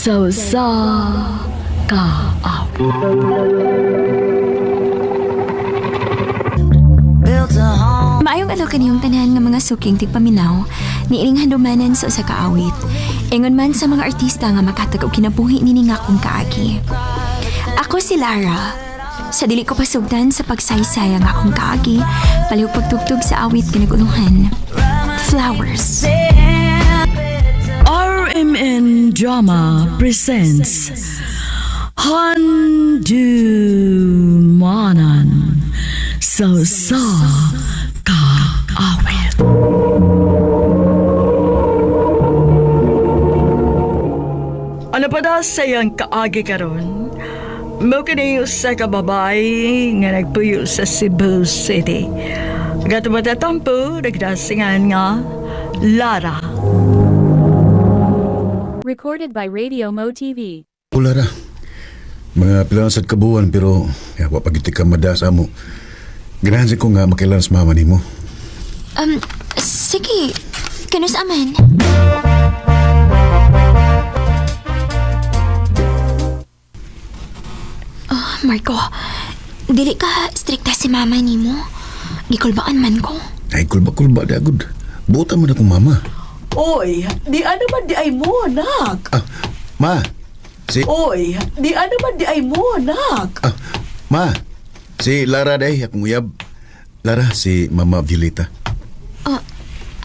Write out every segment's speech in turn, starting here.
sa kaawit. Maayong adlaw kaniyong tanan nga mga suking tigpaminaw niining handumanan sa usa ka awit. Ingon man sa mga artista nga makatag og kinabuhi nini nga akong kaagi. Ako si Lara. Sa dili ko pasugdan sa pagsaysay ang akong kaagi, palihog pagtugtog sa awit kinaguluhan. Flowers. RMN Drama presents Handumanan sa kaawit. Ano pa daw sayang kaagi karon? Mo kini sa kababay nga nagpuyo sa Cebu City. Gato ba tatampo, nagdasingan nga Lara. Recorded by Radio Mo TV. Lara, mga pilang sad kabuan pero wa pagiti ka madasa mo. Ganahan ko nga makailan sa mama nimo. Sige. Kano sa aman? Oh, Marco. Dili ka strikta si mama nimo. Gikulbaan man ko. Ay, kulba dagod. Buta man akong mama. Oy, di ano man di ay mo, nak. Ma, Oy, di ano man di ay mo, nak. Ma, si Lara day, akong uyab. Lara, si Mama Violeta.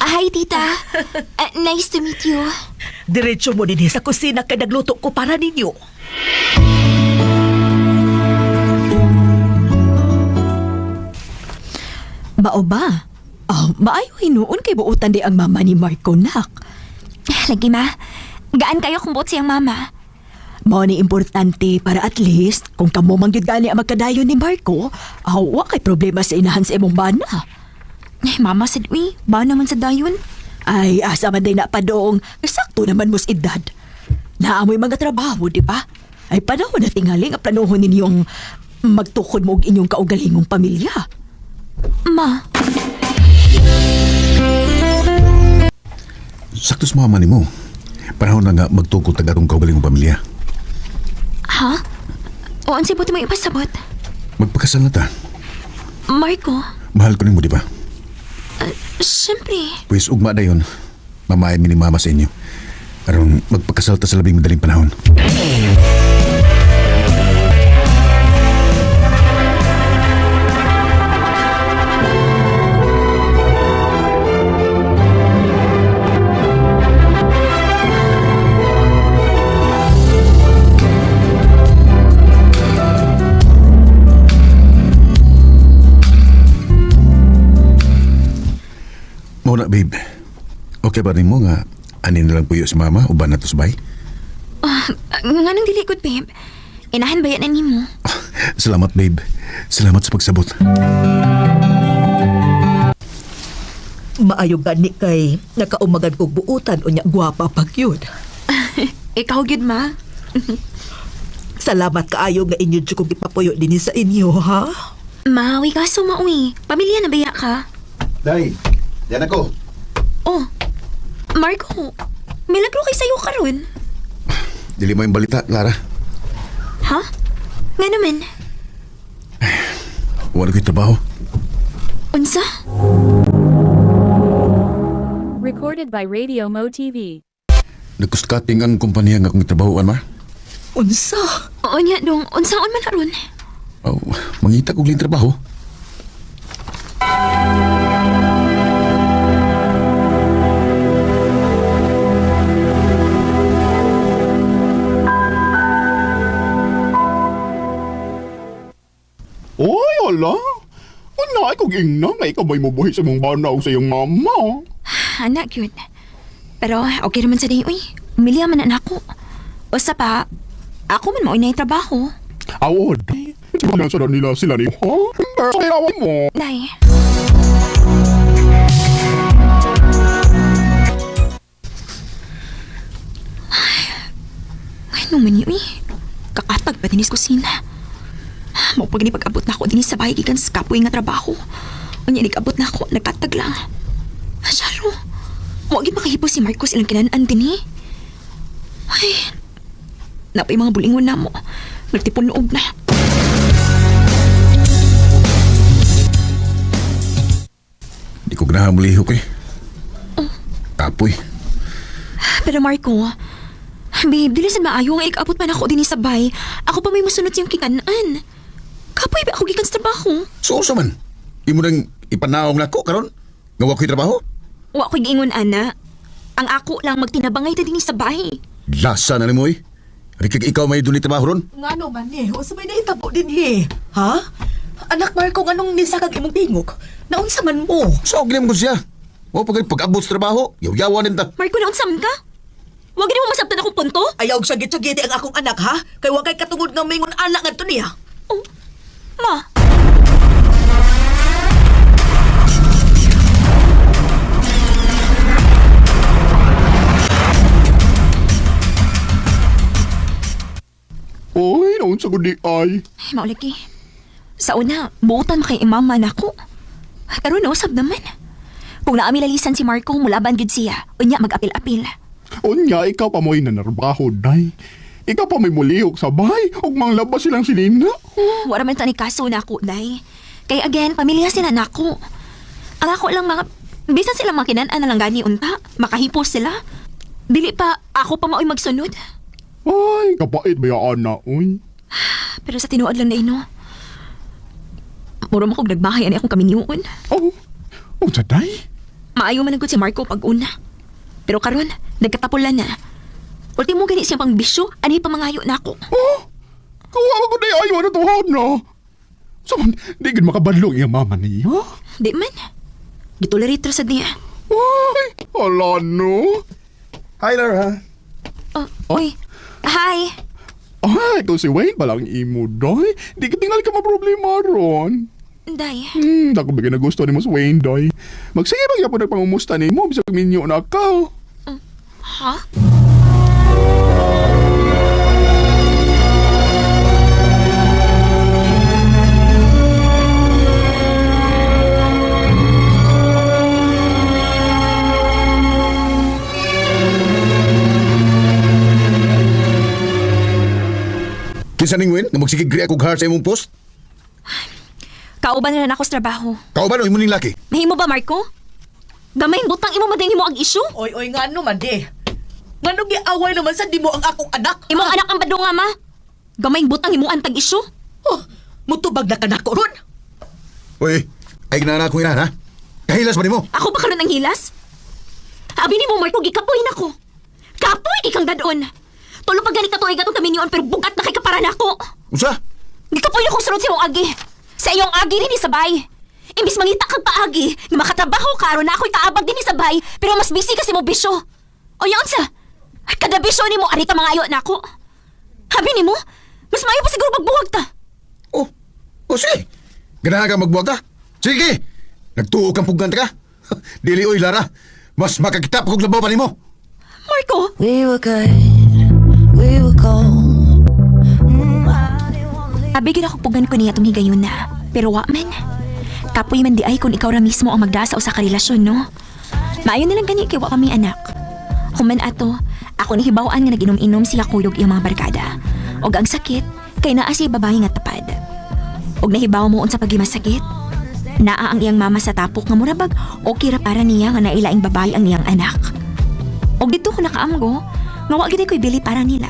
Hi, tita. Nice to meet you. Diretso mo din sa kusina kay nagluto ko para ninyo. Mao ba? Maayo hinuon kay buutan di ang mama ni Marco, nak. Lagi ma. Gaan kayo kung buot siyang mama. Mao ni importante para at least kung kamo mangyud gani ang magkadayon ni Marco, wa kay problema sa inahan sa imong bana. Mama said, uy, ba naman sa dayon? Ay, asa man day na padong, sakto naman mos edad. Naamoy mga trabaho, di ba? Ay panahon na tingali nga planuhon ninyong magtukod mo og inyong kaugalingong pamilya. Ma. Sakto sa mama nimo. Panahon na nga magtukod tagarong kaugalingong pamilya. Ha? O ang sibot mo ipasabot? Magpakasal na ta. Marco? Mahal ko nimo, di ba? Siyempre. Pues ugma dayon. Mamayan mi ni mama sa inyo. Aron magpakasal ta sa labing madaling panahon. Muna, babe. Okay ba rin mo nga anin na lang puyo si mama o ba na to sabay? Nga nang dilikod, babe. Inahan ba yan mo? Salamat, babe. Salamat sa pagsabot. Maayo gani kay nakaumagan kog buutan unya gwapa pag yun. Ikaw, good ma. Salamat kaayo nga inyo jud kog ipapuyo din sa inyo, ha? Mawi ka sumauwi. Pamilya na baya ka? Day, yan ako. Oh, Marco. Milagro kay sayo karon. Dili mo yung balita, Lara. Ha? Nga naman. Wala ko'y trabaho. Unsa? Recorded by Radio Mo TV. Nagkuskating ang kumpanya nga kong trabahoan, ma. Unsa? Oo niya dong. Unsaon man karon? Oh, mangita kong trabaho. Oy, ala. Una, ikaw gingna nga ikaw ba'y mabuhi sa mong banaw sa iyong mama? Anak, cute. Pero okay naman sa day, uy. Umilya man na ako. Basta pa, ako man mo inay trabaho. Awod. Sabihan sa nila sila ni ha? Pero sa ilawan mo. Day. Ay, naman yun eh. Kakatag pa din is kusina. Mau pag pag-abot na ako din sa bahay gikan sa kapoy nga trabaho. Unya nag-abot na ako, nagkatag lang. Asyaro, wag makahipos si Marcos ilang kinanaan din eh. Ay, Napay mga bulingon na mo. Nagtipon loob na. Di ko ganahan malihok eh. Tapoy. Pero Marco, babe, dili sa maayo nga ikabot man ako din sa bay. Ako pa may masunod siyang kikanan. Kapoy ba ako gikan sa trabaho? So man. Imo nang ipanawag na ko karon. Ngawa ko'y trabaho. Wa ko'y giingon, ana. Ang ako lang magtinabangay ta din sa bay. Lasa na ni mo eh. Rikig ikaw may dulit trabaho ron. Nga naman eh, o sabay na itabo din eh. Ha? Anak Marco, anong nisakag imong tingog? Naunsa man mo? So, gilim ko siya. O pag-abot sa trabaho, yaw-yawan din ta. Marco, naon saman ka? Huwag mo masabtan akong punto? Ayaw sagit-sagiti ang akong anak ha? Kay wakay katungod nga mingon anak nga to niya. Oh, ma. Oy, naunsa ko di ay. Ay, mauliki. Sa una, buutan kay imama na ako. Karoon na usab naman. Kung naami lalisan si Marco, mulaban gid siya. Unya, mag-apil-apil. Unya, ikaw pa mo'y nanarbaho, day. Ikaw pa may mulihok sa bahay, ug manglabas silang sinina. Wala man tani kaso na ako, day. Kaya again, pamilya sila na ako. Ang ako lang mga... Bisan sila makinaan na lang gani unta. Makahipos sila. Dili pa, ako pa mao'y magsunod. Ay, kapait ba yung ana, uy? Pero sa tinuod lang na ino, muro mo kong nagbahay ani akong kaminyuon. Oh, unsa day? Maayo man agad si Marco pag una. Pero karon, nagkatapulan na. Ultimo gani siyang pang bisyo, ani pa mangayo na ako. Oh, kawawa ko day ayaw na tuhod na. Saman, di gid makabadlong iyang mama niya. Di man. Gitolerate ra sa niya. Ay, ala no. Hi, Laura. Uy, hi. Ay, kung si Wayne palang imo, day. Di ka tingal ka maproblema ron. Day. Dako bigay na gusto ni mo si Wayne, day. Magsige bang yapon nagpangumusta ni mo, bisag minyo na ka. Ha? Kinsa ning Win, nga magsikigri ako har sa imong post? Kauban na ako sa trabaho. Kauban o imo ning laki? Mahimo ba, Marco? Gamay butang imo mading mo ang issue? Oy, nga naman di. Nga nung giaway naman sa di mo ang akong anak. Imong anak ang badong nga, ma. Gamay butang imo ang tag-issue? Oh, mutubag na ka na ko ron. Uy, ay ginana ko ina, ha? Kahilas ba nimo? Ako ba karon ang hilas? Abi ni mo, Marco, gikapoy na ko. Kapoy, ikang dadon. Tulo pag gani ka tuig atong kaminyon pero bugat na kay kapara na ako. Unsa? Gikapoy na kong sunod sa iyong agi. Sa iyong agi rin sabay. Imbis mangita kag paagi, nga makatrabaho ka aron na ako'y kaabag din sabay, pero mas busy kasi mo bisyo. O yaon sa? Kada bisyo ni mo, ari ka mangayo na ako. Habi ni mo, mas mayo pa siguro magbuwag ta. O sige. Ganahan ka magbuwag ka? Sige. Nagtuo kang pugan ka. Dili oy, Lara. Mas makakita pa kong labaw pa nimo. Marco, We were good, we were gold. abigin ako pugan ko niya itong higayon na. Pero wa man. Kapoy man di ay kung ikaw ra mismo ang magdasa o sa karelasyon, no? Maayo nilang gani kay wa kami anak. Human ato, ako ni hibawaan nga nag-inom-inom siya kuyog iyang mga barkada. Og ang sakit, kay naa siya babae nga tapad. Og nahibaw mo unsa pagimasakit. Naa ang iyang mama sa tapok nga murabag okay ra para niya nga nailaing babae ang iyang anak. Og dito ko nakaamgo, nga wa gid ko'y bili para nila.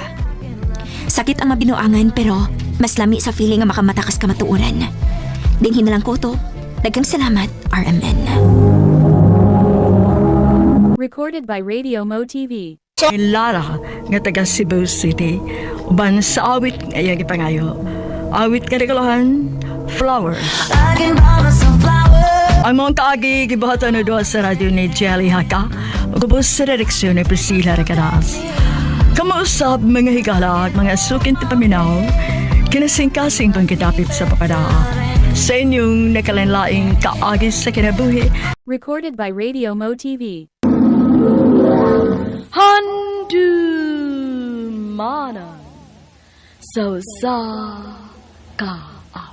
Sakit ang mabinuangan pero mas lami sa feeling nga makamatakas ka matuuran. Dinhin na lang ko to. Daghang salamat, RMN. Recorded by Radio Mo TV. Lara nga taga Cebu City. Uban sa awit ngayang ipangayo. Awit nga regalohan, flowers. I can promise some flowers. Ang mga kaagi gibahatan na doon sa radyo ni Jelly Haka. Ugubos sa redaksyon ni Priscilla Regadas. Kamausap mga higala at mga sukin ti paminaw. Kinasing-kasing pang kitapit sa papadaa. Sa inyong nakalanlaing kaagi sa kinabuhi. Recorded by Radio Mo TV. Handumana so sa ka aw.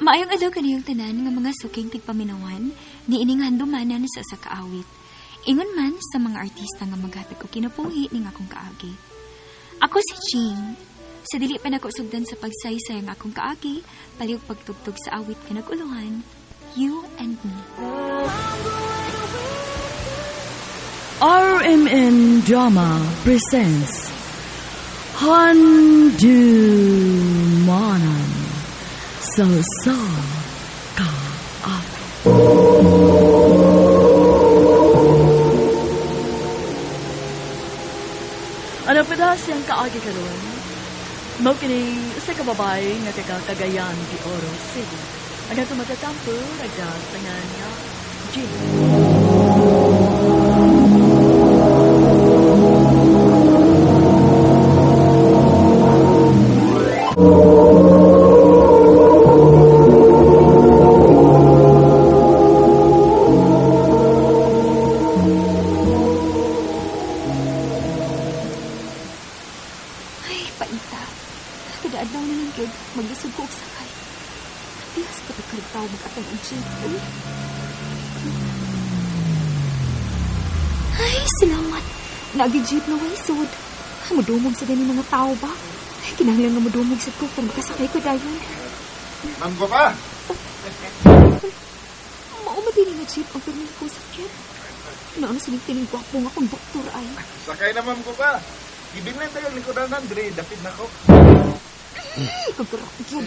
Maayong adlaw kaniyong tanan nga mga suking tigpaminawan. niining handumanan sa kaawit. Ingon man sa mga artista nga maghatag og kinabuhi ning akong kaagi. Ako si Ching. Sa dili pa nako sugdan sa pagsaysay nga akong kaagi, palihog pagtugtog sa awit nga naguluhan, You and Me. RMN Drama presents Handumanan So Ka Ako. Ano pa da siyang kaagi karon? Mao kini sa kababay nga taga Cagayan de Oro City. Ang ato matatampo nagdatangan niya Jean. Ay, paita. Kadaan daw na lang yun. Maglisod ko og sakay. Tiyas ka pagkalitaw mag-atang ang jeep. Uy. Ay, salamat. Nagi-jeep na way sud. Mudumog sa ganing mga tao ba? Ay, kinahanglan nga mudumog sa ko kung makasakay ko dayon. Ma'am ko pa! Maumati nga jeep ang permit ko sakyan. Naano sining gwapo nga kung doktor ay. Sakay na ma'am ko pa! Ibignan tayo likodan Andre, dapit na ko. Kagarak yun.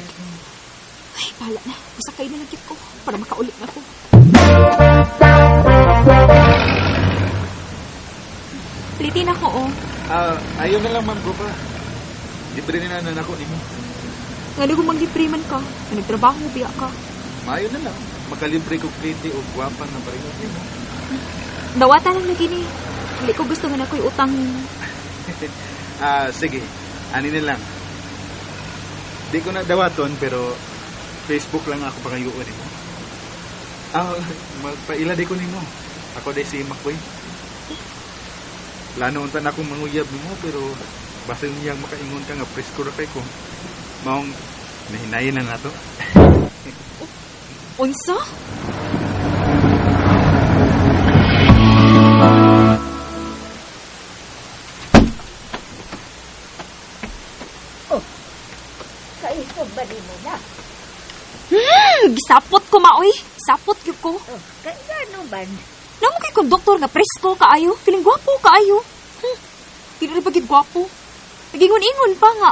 Ay, bahala na. Masakay na lang ko para makaulit na ako. Plitin ako, oh. Ayaw na lang ma'am ko pa. Libre na na ako nimo. Nga kung manglipriman ka, na nagtrabaho mo biya ka. Maayo na lang. Makalibre ko pliti o guwapang na paringot nimo. Dawata lang lagi ni. Hindi ko gusto nga na ako'y utang. Sige. Ani na lang. Di ko na dawaton pero Facebook lang ako pangayuon nimo. Magpaila di ko nimo. Ako day si Makoy. Plano unta na akong manguyab nimo pero basta niyang makaingon ka nga presko ra kay ko. Maong nahinayin na nato. Unsa? Kaisog ba di mo na? Gisapot ko, maoy. Sapot yun ko. Kaya ano ba? Namo kay kong doktor nga presko kaayo. Feeling gwapo kaayo. Hindi rin pagid gwapo. Nagingon-ingon pa nga.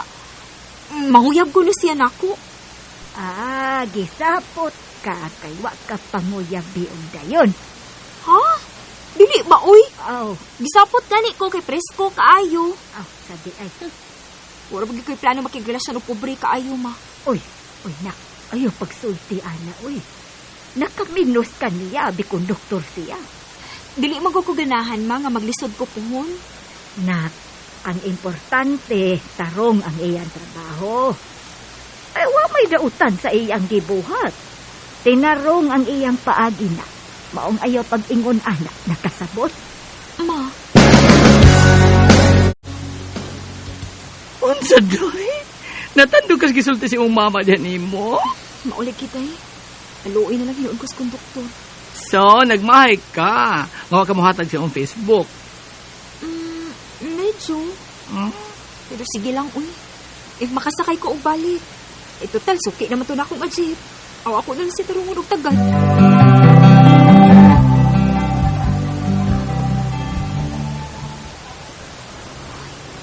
Mahuyab ko na siya nako. Gisapot ka. Kay wa ka panguyab biong dayon. Ha? Dili ba, uy? Oh, Gisapot gani ko kay presko kaayo. sabi ay. Wala bagi ko'y plano makigrelasyon o pobre kaayo, ma. Uy, nak. Ayaw pagsulti, ana, uy. Nakaminos ka niya, bikong doktor siya. Dili magkukuganahan, ma, nga maglisod ko puhon. Nak, ang importante, tarong ang iyang trabaho. Ay, wa may dautan sa iyang gibuhat. Tinarong ang iyang paagi na. Maong ayaw pag-ingon anak, nakasabot. Ma, Unsa doy? Natandog kas gisulti si mong mama dyan mo? maulig kita eh. Aluoy na lang hinuon ko sa konduktor. So, nagmahay ka. Ngawa ka mohatag siya ang Facebook. Medyo. Hmm? Pero sige lang, uy. If makasakay ko og balik, total, suki naman to na akong ajip. Aw ako na lang si tarungon og tagad.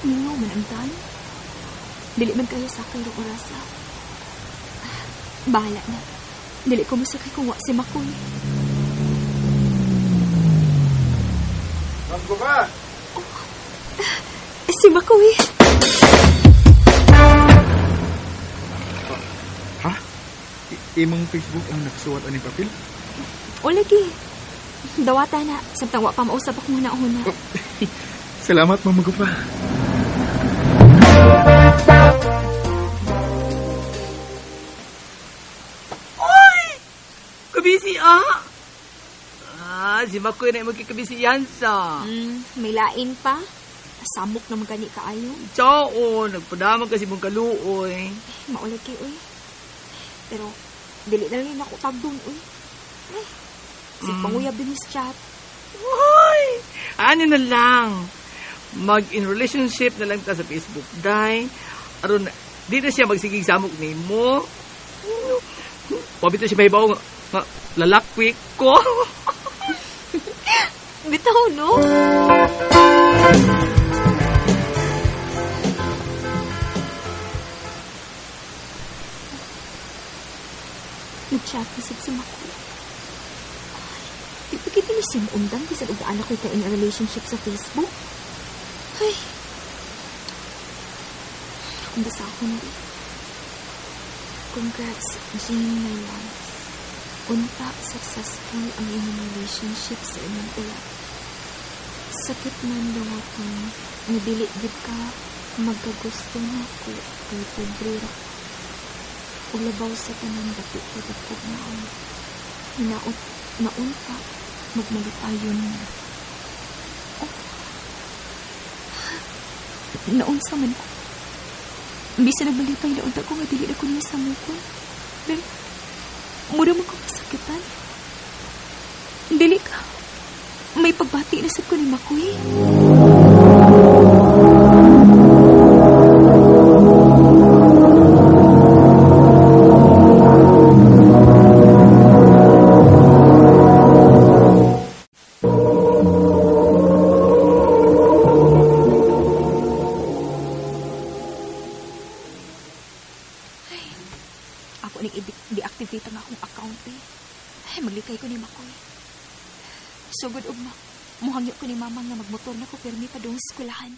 Ningaw man ang tan. Dili man kayo sakay ng orasa. Bahala na. Dili ko masakay kung wa si Makoy. Ma'am ko pa! Si Makoy. Ha? Imong Facebook ang nakasuwat ani papel? O lagi. Dawata na. Samtang wa pa mausap ako muna una. Salamat, ma'am ko pa. Kabisi, si Makoy na magkikabisiyan sa. May lain pa. Samok na magani kaayo. Chao, nagpadamag kasi mong kaluoy. Maulag kay, uy. Pero, dili na rin ako tagdong, uy. Ay, Kasi panguyab din sa chat. Hoy! Ano na lang. Mag-in relationship na lang ta sa Facebook, day. Aron, di na siya magsigig samok ni mo. Pabito siya mahibaw nga lalakwik ko. Bitaw, no? Nag-chat na sa Mako. Di pa kita ni sinundan kasi ugaan ako ka in a relationship sa Facebook. Ay. Kung basa ako na eh. Congrats, Jean, my loves. Unta, successful ang inyong relationship sa inyong ulat. Sakit man daw akong nidilit-gid ka, magkagusto na ako kay pobre ra. Ulabaw sa tanan dapit ko dapog na ako. Naunta, magmalitayon na. Oh. Naunsa man ko. Bisa na balipay na unta ko nga dili na ko niya sa mukon. Pero, mura mo ko masakitan. Dili ka. May pagbati na sa ko ni Makoy. Ako nag-deactivate ang akong account eh. Ay, maglikay ko ni Makoy. Sugod ugma. Muhangyo ko ni Mama nga magmotor na ko permi pa doon sa eskwelahan.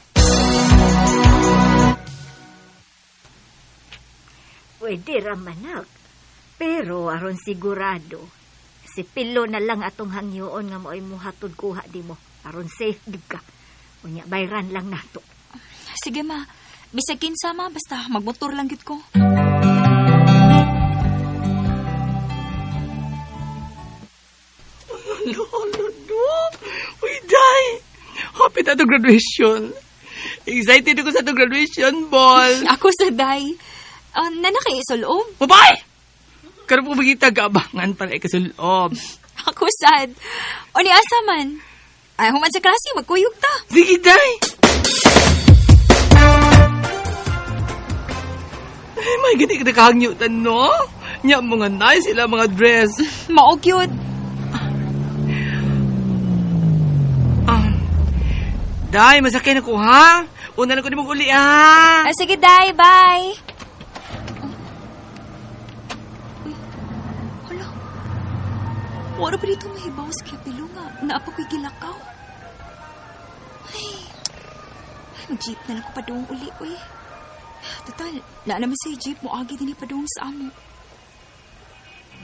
Pwede ramanak. Pero aron sigurado, si Pilo na lang atong hangyoon nga mo'y muhatod kuha di mo. Aron safe gid ka. Unya bayran lang nato. Sige ma, bisag kinsa ma, basta magmotor lang gid ko. Lolo, no. Uy, day. Happy na to graduation. Excited ako sa to graduation ball. Ako sa day. Nanakay isulob. Babay! Karoon po magiging tagabangan para ikasulob. Ako sad. O ni asa man. Ay, human sa klase, magkuyog ta. Sige, day. Ay, may gani ka nakahangyutan, no? Nya mga nice sila mga dress. Mao cute. Day, masakyan ako, ha? Una na ko di mong uli, ha? Sige, day, bye. Uy, hala. Wala pa dito mahibaw sa Pilo nga. Naapa ko'y gilakaw. Ay, mag-jeep na lang ko pa doon uli, uy. Total, na naman sa jeep mo agi din pa doon sa amo.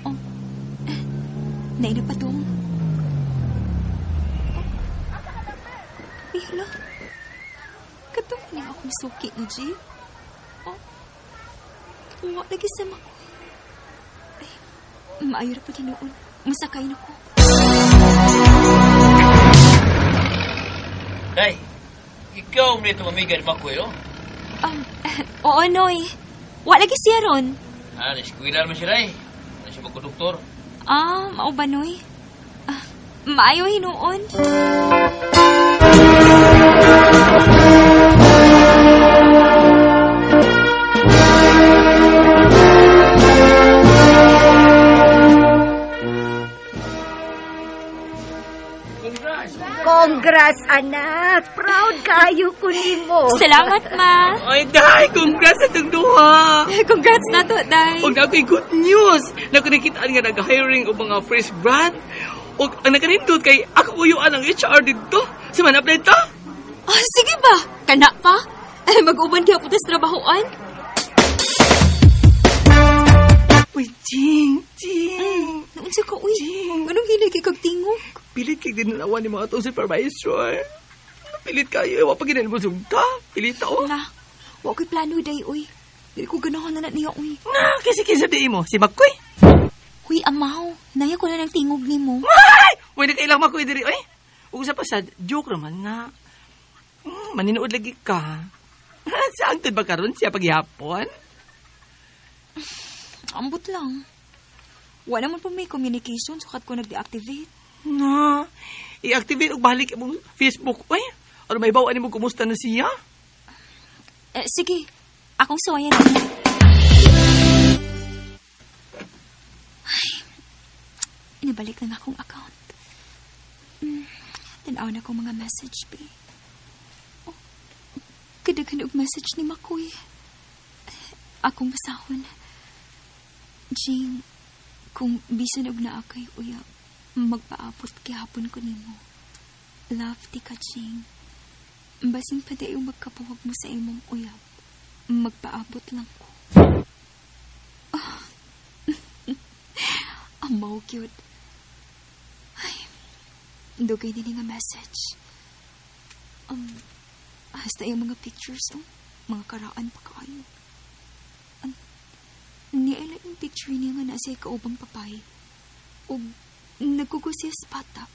Oh, naina pa doon. Ay, hala. Katong niya akong suki na jeep. Oh, wala lagi sa Makoy. Ay, maayo na pa din noon. Masakay na ko. Day, ikaw mo nito mamiga ni Makoy, no? Oo, Noy. Wala lagi siya ron. Naiskwila naman siya, Day. Ano siya magkonduktor? Mao ba, Noy? Maayo hinuon. Congrats, anak. Proud kayo ko nimo. Salamat, ma. Ay, day, congrats sa itong duha. Congrats na to, day. Huwag na ako'y good news. Nakunikitaan nga nag-hiring o mga fresh grad. O ang nakarindot kay ako uyuan ang HR dito. Si man apply ta? Sige ba? Kana pa? Mag-uban kaya putas trabahoan? Uy, Jing. Naunsa ka, uy. Anong hilig kay kagtingog? Pilit kay dinalawan ni mga itong supervisor. Pilit kayo. Ewa pa ginanibusog ta. Pilit ta, oh. Na, wag ko'y plano, day, uy. Hindi ko ganahan na niya, uy. Na, kisi-kisa di mo. Si Makoy. Uy, amaw. Naya ko na ng tingog ni mo. Ay! Uy, nakailang Makoy diri, oy. Usa pa sad, joke naman na. Maninood lagi ka. Saan tun ba karon siya paghihapon? Ambot lang. Wala naman po may communication sukat ko nag-deactivate. Na, i-activate og balik ang Facebook. Ay, ano may bawaan mo kumusta na siya? Sige, akong suwayan. Ay, inabalik na akong account. Tanaw na akong mga message, be. Oh, kadaghan og message ni Makoy. Akong basahon. Jing, kung bisan og naa kay uyab, magpaabot gihapon ko nimo. Love ti ka, Jing. Basin pa dayo magkapuwag mo sa imong uyab, magpaabot lang ko. Amaw, cute. Ay, dugay din nga message. Hasta yung mga pictures, mga karaan pa kayo. Niala yung picture niya nga nasa ikaubang papay. O nagkukusya sa bata.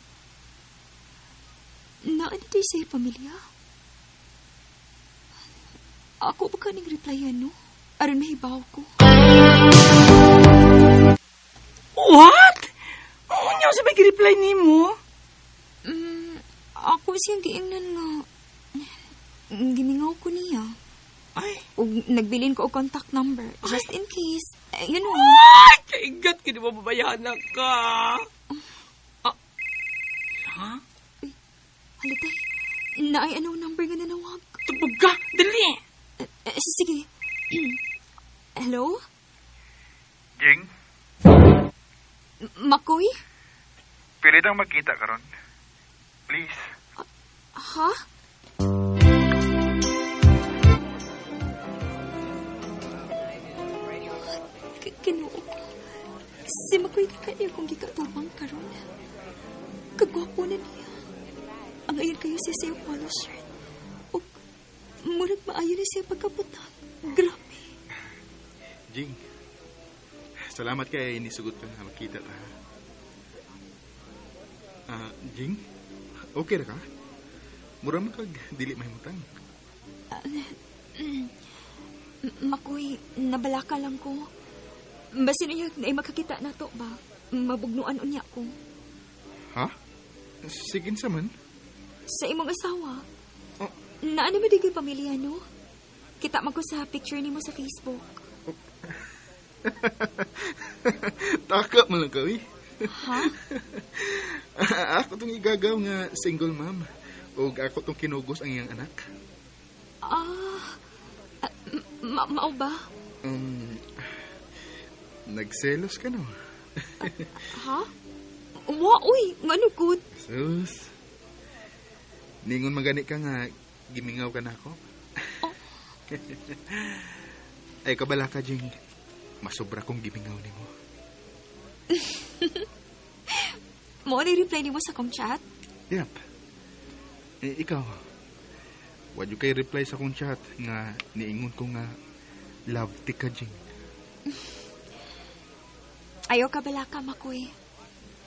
Naan ito sa pamilya? Ako ba ka nag-replyan, no? Aron mahibaw ko. What? Oo niya sa may reply ni mo? Ako siyang giingnan nga. Gimingaw ko niya. Ay. O nagbilin ko og contact number. Just in case. You know. Ay! Kaigat ka, di ba babayanan ka? Ha? Halitay. Naay anong number nga nanawag? Tubog ka! Dali! Sige. Hello? Jing, Makoy? pilit ang magkita karon. Please. Ha? Kinuo ko. Si Makoy ka kanya kung gikatubang karon. Kagwapo na niya. Ang ayan kayo siya sa polo shirt. O murag maayo na siya pagkaputang. Grabe. Jing, salamat kay inisugot ka na makita ta. Jing, okay ra ka? Mura man kag dili mahimutang. Makoy, nabalaka lang ko. Basin niya na makakita na to ba? Mabugnuan unya ko. Ha? Sigin sa man? Sa imong asawa? Naano mo digay pamilya, no? Kita mo ko sa picture ni mo sa Facebook. Taka mo lang ka, uy. Ha? Ako tong igagaw nga single mom. O ako tong kinugos ang iyang anak. Mao ba? Nagselos ka, no? Ha? Uy, ngano good? Sus. Ningon magani ka nga, gimingaw ka na ako. Ay, kabala ka, Jing. Masobra kong gimingaw ni mo. Mo ni-reply ni mo sa kong chat? Yep. Ikaw, wad yung kay reply sa kong chat nga niingon ko nga love ti ka, Jing. Ayaw ka bala ka, Makoy.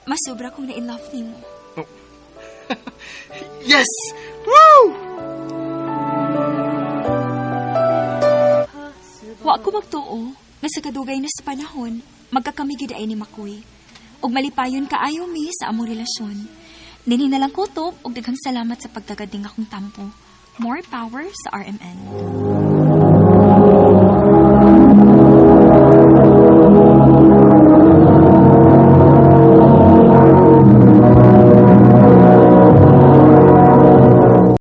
Masobra kong na-in-love ni mo. Oh. Yes! Woo! Wa ako magtuo nga sa kadugay na sa panahon, magkakamigid ay ni Makoy. Og malipayon kaayo mi sa among relasyon. Nini na lang kutob og daghang salamat sa pagkagading akong tampo. More power sa RMN.